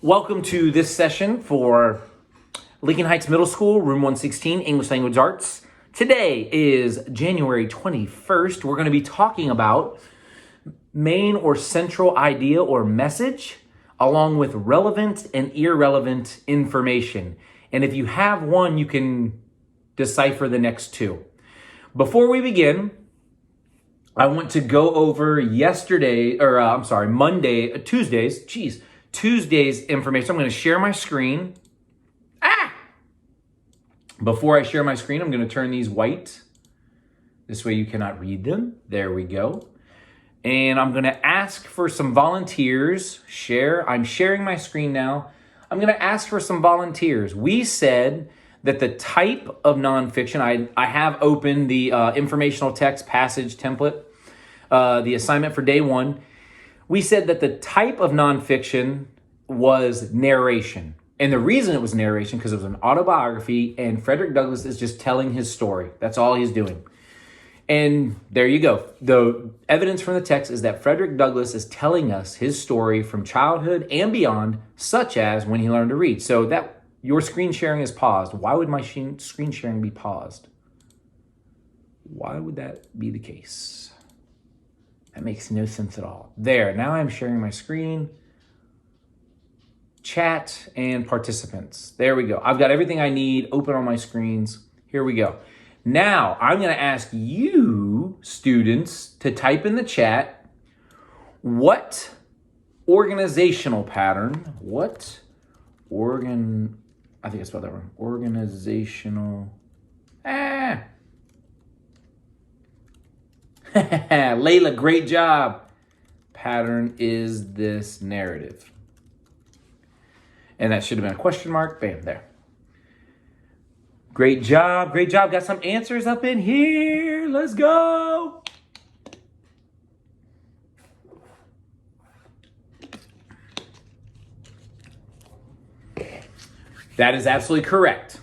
Welcome to this session for Lincoln Heights Middle School, Room 116, English Language Arts. Today is January 21st. We're going to be talking about main or central idea or message, along with relevant and irrelevant information. And if you have one, you can decipher the next two. Before we begin, I want to go over Tuesday's information. I'm going to share my screen. Before I share my screen, I'm going to turn these white. This way you cannot read them. There we go. And I'm going to ask for some volunteers. I'm sharing my screen now. I'm going to ask for some volunteers. We said that the type of nonfiction, I have opened the informational text passage template, the assignment for day one. We said that the type of nonfiction was narration. And the reason it was narration, because it was an autobiography, and Frederick Douglass is just telling his story. That's all he's doing. And there you go. The evidence from the text is that Frederick Douglass is telling us his story from childhood and beyond, such as when he learned to read. So that your screen sharing is paused. Why would my screen sharing be paused? Why would that be the case? That makes no sense at all. There, now I'm sharing my screen, chat, and participants. There we go. I've got everything I need open on my screens. Here we go. Now, I'm going to ask you, students, to type in the chat, what organizational pattern, I think I spelled that wrong, organizational, Layla, great job. Pattern is this narrative. And that should have been a question mark. Bam, there. Great job, great job. Got some answers up in here. Let's go. That is absolutely correct.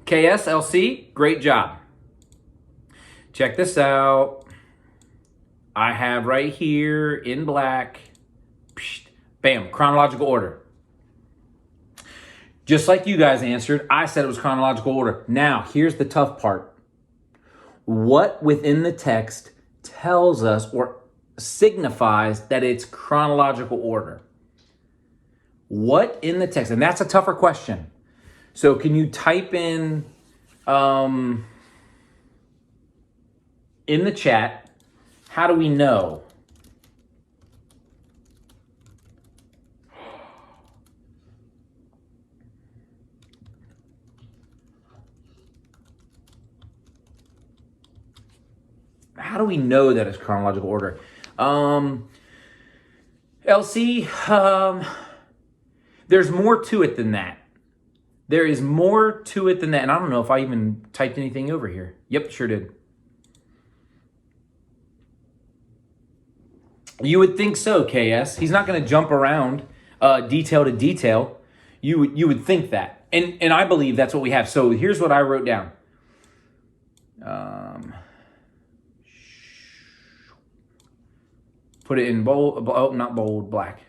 KSLC, great job. Check this out. I have right here in black, bam, chronological order. Just like you guys answered, I said it was chronological order. Now, here's the tough part. What within the text tells us or signifies that it's chronological order? What in the text? And that's a tougher question. So can you type in the chat, how do we know? How do we know that it's chronological order? LC, there's more to it than that. There is more to it than that. And I don't know if I even typed anything over here. Yep, sure did. You would think so, KS. He's not going to jump around detail to detail. You would think that. And I believe that's what we have. So here's what I wrote down. Put it in bold, not bold, black.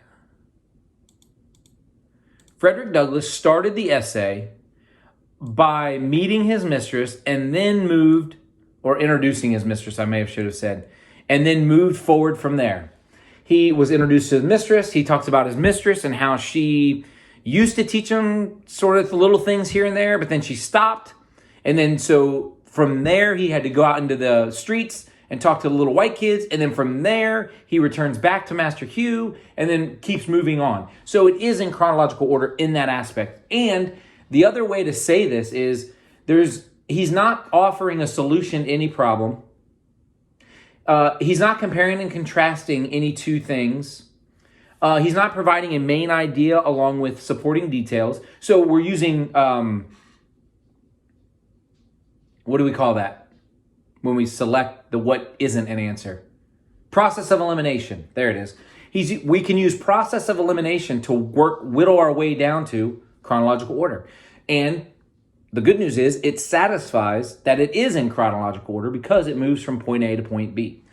Frederick Douglass started the essay by meeting his mistress and then introducing his mistress, should have said, and then moved forward from there. He was introduced to his mistress. He talks about his mistress and how she used to teach him sort of the little things here and there, but then she stopped. And then so from there, he had to go out into the streets and talk to the little white kids. And then from there, he returns back to Master Hugh and then keeps moving on. So it is in chronological order in that aspect. And the other way to say this is he's not offering a solution to any problem. He's not comparing and contrasting any two things. He's not providing a main idea along with supporting details. So we're using, what do we call that? When we select the what isn't an answer. Process of elimination. There it is. We can use process of elimination to whittle our way down to chronological order. And the good news is it satisfies that it is in chronological order because it moves from point A to point B,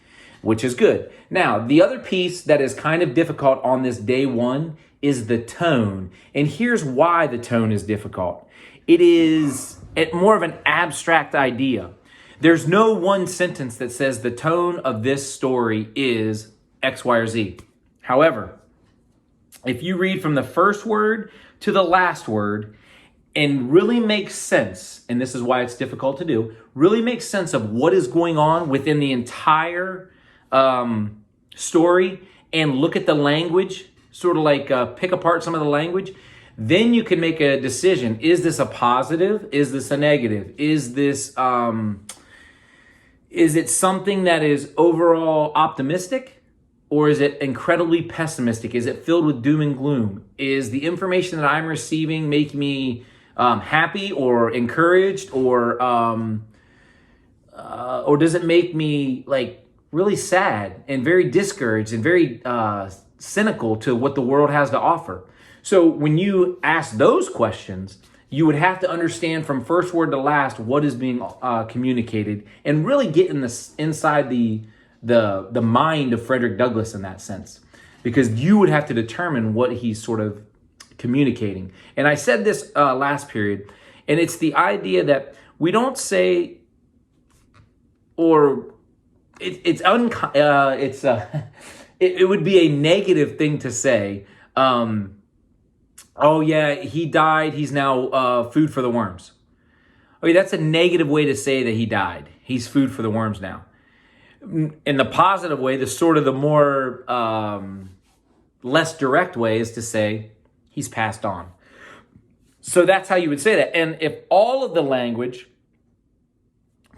which is good. Now, the other piece that is kind of difficult on this day one is the tone. And here's why the tone is difficult. It is more of an abstract idea. There's no one sentence that says the tone of this story is X, Y, or Z. However, if you read from the first word to the last word and really make sense, and this is why it's difficult to do, really make sense of what is going on within the entire story and look at the language, sort of like pick apart some of the language, then you can make a decision. Is this a positive? Is this a negative? Is it something that is overall optimistic? Or is it incredibly pessimistic? Is it filled with doom and gloom? Is the information that I'm receiving make me happy or encouraged, or does it make me like really sad and very discouraged and very cynical to what the world has to offer? So when you ask those questions, you would have to understand from first word to last what is being communicated, and really get inside the mind of Frederick Douglass in that sense, because you would have to determine what he's sort of communicating. And I said this last period, and it's the idea that we don't say, or it would be a negative thing to say, oh yeah, he died, he's now food for the worms. Okay, that's a negative way to say that he died. He's food for the worms now. In the positive way, the more less direct way is to say he's passed on. So that's how you would say that. And if all of the language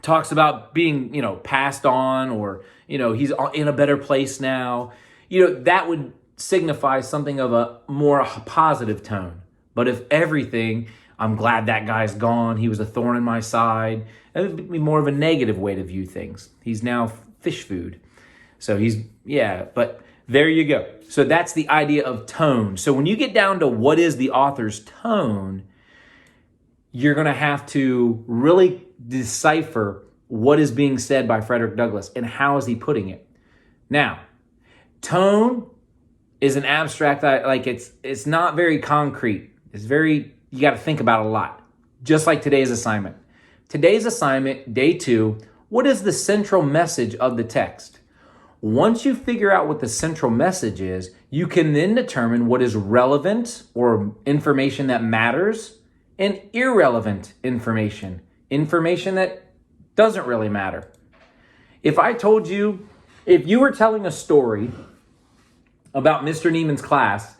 talks about being, passed on, or, he's in a better place now, that would signify something of a more positive tone. But if everything, I'm glad that guy's gone, he was a thorn in my side, that would be more of a negative way to view things. He's now fish food. So but there you go. So that's the idea of tone. So when you get down to what is the author's tone, you're going to have to really decipher what is being said by Frederick Douglass and how is he putting it. Now, tone is an abstract, like it's not very concrete. You got to think about it a lot. Just like today's assignment. Today's assignment, day 2, what is the central message of the text? Once you figure out what the central message is, you can then determine what is relevant or information that matters and irrelevant information that doesn't really matter. If you were telling a story about Mr. Neiman's class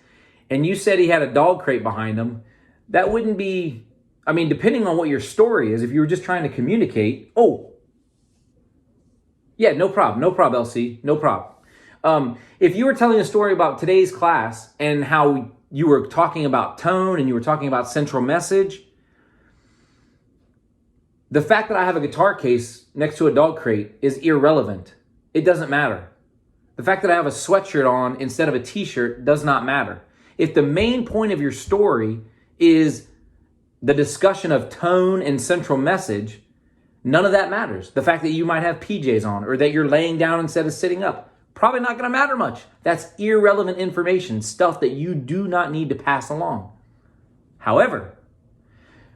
and you said he had a dog crate behind him, that wouldn't be, depending on what your story is, if you were just trying to communicate, yeah, no problem, LC, no problem. If you were telling a story about today's class and how you were talking about tone and you were talking about central message, the fact that I have a guitar case next to a dog crate is irrelevant. It doesn't matter. The fact that I have a sweatshirt on instead of a t-shirt does not matter. If the main point of your story is the discussion of tone and central message, none of that matters. The fact that you might have PJs on or that you're laying down instead of sitting up, probably not going to matter much. That's irrelevant information, stuff that you do not need to pass along. However,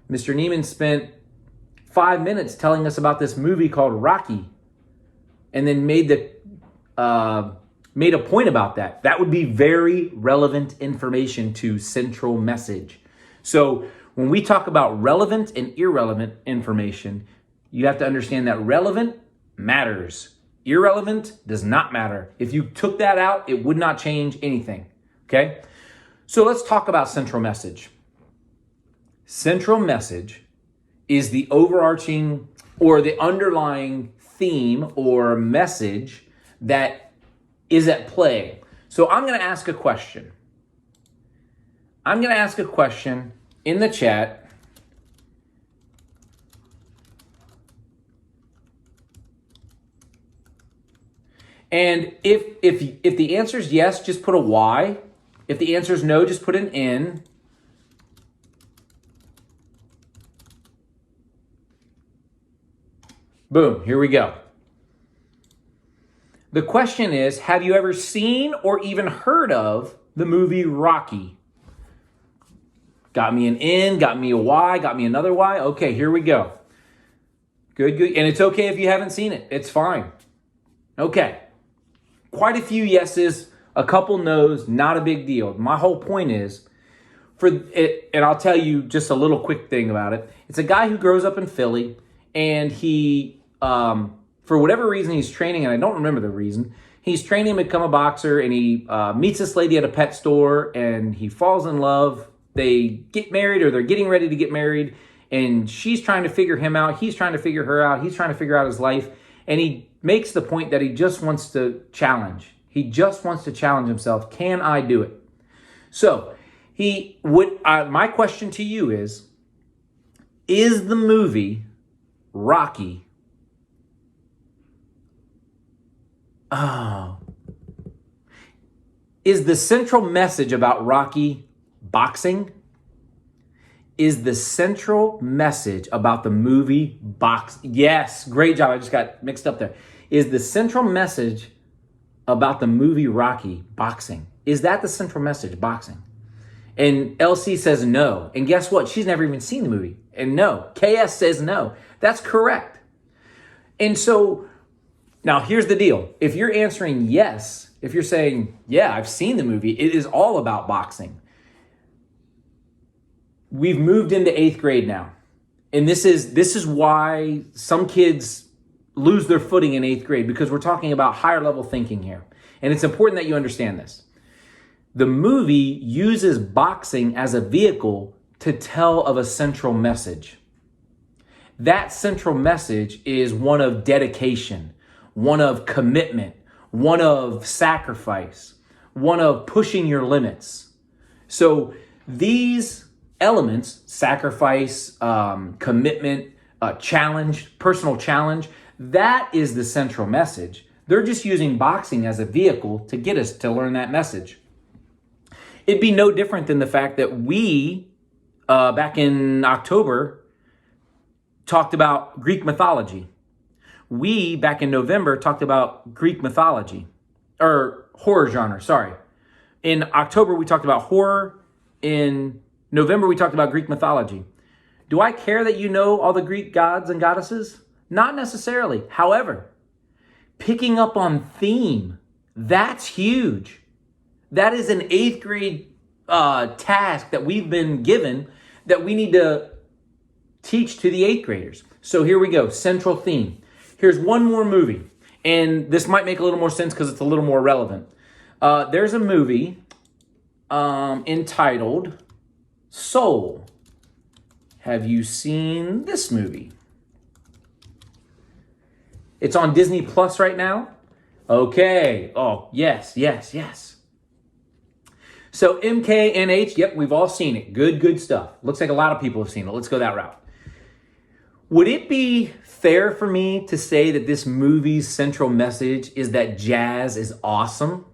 Mr. Neiman spent 5 minutes telling us about this movie called Rocky and then made a point about that. That would be very relevant information to central message. So when we talk about relevant and irrelevant information, you have to understand that relevant matters. Irrelevant does not matter. If you took that out, it would not change anything. Okay? So let's talk about central message. Central message is the overarching or the underlying theme or message that is at play. So I'm going to ask a question. I'm going to ask a question in the chat. And if the answer is yes, just put a Y. If the answer is no, just put an N. Boom, here we go. The question is, have you ever seen or even heard of the movie Rocky? Got me an N, got me a Y, got me another Y. Okay, here we go. Good, good. And it's okay if you haven't seen it. It's fine. Okay. Quite a few yeses, a couple no's, not a big deal. My whole point is, for it, and I'll tell you just a little quick thing about it. It's a guy who grows up in Philly, and he, for whatever reason, he's training, and I don't remember the reason. He's training to become a boxer, and he meets this lady at a pet store, and he falls in love. They get married, or they're getting ready to get married, and she's trying to figure him out. He's trying to figure her out. He's trying to figure out his life, and he makes the point that he just wants to challenge. He just wants to challenge himself. Can I do it? So my question to you is the movie Rocky, is the central message about Rocky boxing? Is the central message about the movie boxing? Yes, great job. I just got mixed up there. Is the central message about the movie Rocky boxing? Is that the central message, boxing? And LC says no. And guess what? She's never even seen the movie. And no. KS says no. That's correct. And so now here's the deal. If you're answering yes, if you're saying, yeah, I've seen the movie, it is all about boxing. We've moved into 8th grade now. And this is why some kids lose their footing in 8th grade, because we're talking about higher level thinking here. And it's important that you understand this. The movie uses boxing as a vehicle to tell of a central message. That central message is one of dedication, one of commitment, one of sacrifice, one of pushing your limits. So these elements, sacrifice, commitment, challenge, personal challenge, that is the central message. They're just using boxing as a vehicle to get us to learn that message. It'd be no different than the fact that we, back in October, talked about Greek mythology. We, back in November, talked about Greek mythology, or horror genre, sorry. In October, we talked about horror. In November, we talked about Greek mythology. Do I care that you know all the Greek gods and goddesses? Not necessarily. However, picking up on theme, that's huge. That is an 8th grade task that we've been given that we need to teach to the 8th graders. So here we go, central theme. Here's one more movie, and this might make a little more sense because it's a little more relevant. There's a movie entitled Soul. Have you seen this movie? It's on Disney Plus right now. Okay. Oh, yes, yes, yes. So MKNH, yep, we've all seen it. Good stuff. Looks like a lot of people have seen it. Let's go that route. Would it be fair for me to say that this movie's central message is that jazz is awesome?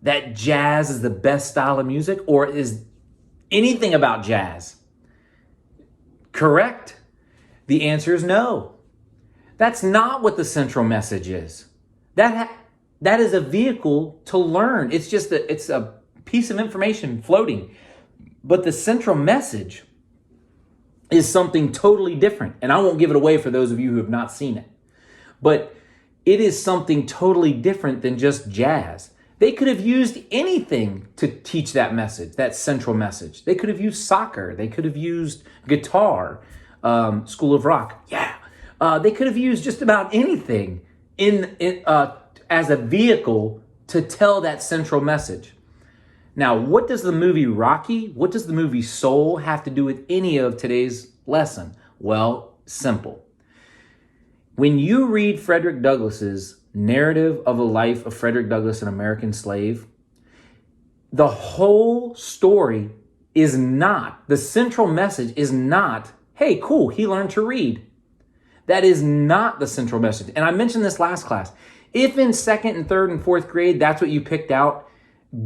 That jazz is the best style of music? Or is anything about jazz correct? The answer is no. That's not what the central message is. That is a vehicle to learn. It's just it's a piece of information floating. But the central message is something totally different. And I won't give it away for those of you who have not seen it. But it is something totally different than just jazz. They could have used anything to teach that message, that central message. They could have used soccer. They could have used guitar, School of Rock. Yeah. They could have used just about anything as a vehicle to tell that central message. Now, what does the movie Rocky, what does the movie Soul have to do with any of today's lesson? Well, simple. When you read Frederick Douglass's narrative of a life of Frederick Douglass, an American slave, the whole story is not, the central message is not, hey, cool, he learned to read. That is not the central message. And I mentioned this last class. If in 2nd and 3rd and 4th grade, that's what you picked out,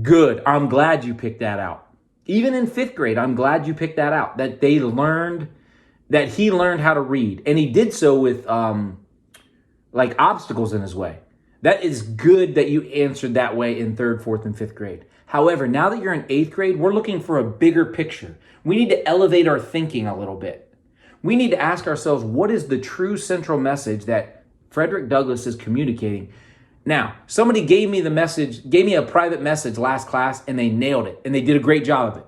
good. I'm glad you picked that out. Even in 5th grade, I'm glad you picked that out, that he learned how to read. And he did so with obstacles in his way. That is good that you answered that way in 3rd, 4th, and 5th grade. However, now that you're in 8th grade, we're looking for a bigger picture. We need to elevate our thinking a little bit. We need to ask ourselves, what is the true central message that Frederick Douglass is communicating? Now, somebody gave me a private message last class, and they nailed it, and they did a great job of it.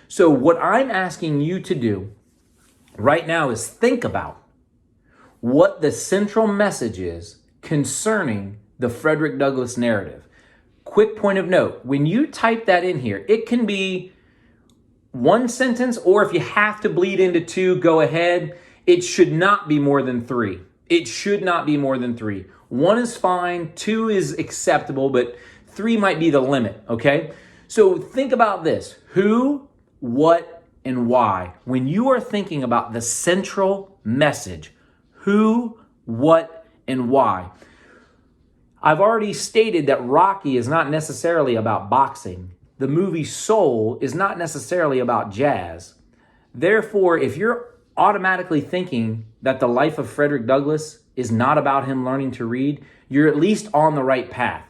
So what I'm asking you to do right now is think about what the central message is concerning the Frederick Douglass narrative. Quick point of note, when you type that in here, it can be one sentence, or if you have to bleed into 2, go ahead. It should not be more than 3. It should not be more than 3. 1 is fine, 2 is acceptable, but 3 might be the limit, okay? So think about this: who, what, and why. When you are thinking about the central message, who, what, and why. I've already stated that Rocky is not necessarily about boxing. The movie Soul is not necessarily about jazz. Therefore, if you're automatically thinking that the life of Frederick Douglass is not about him learning to read, you're at least on the right path.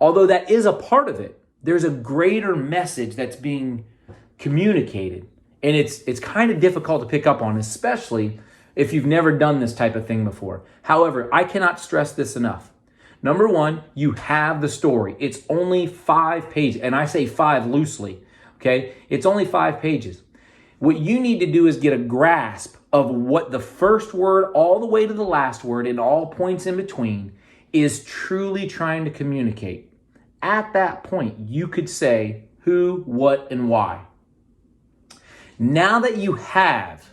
Although that is a part of it, there's a greater message that's being communicated. And it's kind of difficult to pick up on, especially if you've never done this type of thing before. However, I cannot stress this enough. Number 1, you have the story. It's only 5 pages, and I say 5 loosely, okay? It's only 5 pages. What you need to do is get a grasp of what the first word all the way to the last word and all points in between is truly trying to communicate. At that point, you could say who, what, and why. Now that you have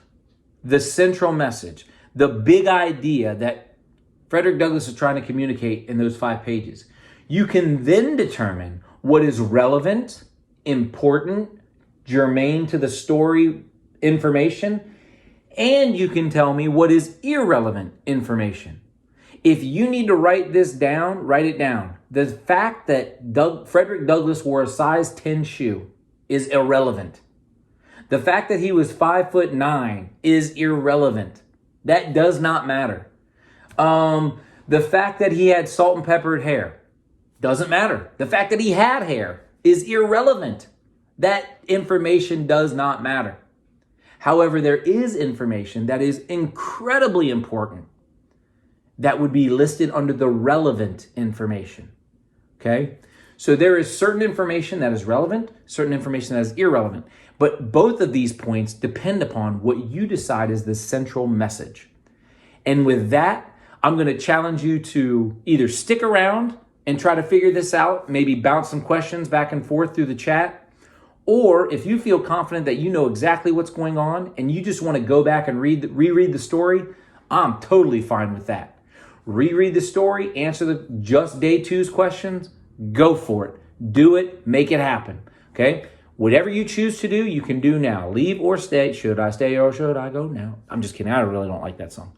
the central message, the big idea that Frederick Douglass is trying to communicate in those 5 pages, you can then determine what is relevant, important, germane to the story information, and you can tell me what is irrelevant information. If you need to write this down, write it down. The fact that Frederick Douglass wore a size 10 shoe is irrelevant. The fact that he was 5'9" is irrelevant. That does not matter. The fact that he had salt and peppered hair doesn't matter. The fact that he had hair is irrelevant. That information does not matter. However, there is information that is incredibly important that would be listed under the relevant information. Okay? So there is certain information that is relevant, certain information that is irrelevant. But both of these points depend upon what you decide is the central message. And with that, I'm going to challenge you to either stick around and try to figure this out, maybe bounce some questions back and forth through the chat, or if you feel confident that you know exactly what's going on and you just want to go back and reread the story, I'm totally fine with that. Reread the story, answer the just day 2's questions, go for it. Do it, make it happen, okay? Whatever you choose to do, you can do now. Leave or stay. Should I stay or should I go now? I'm just kidding. I really don't like that song.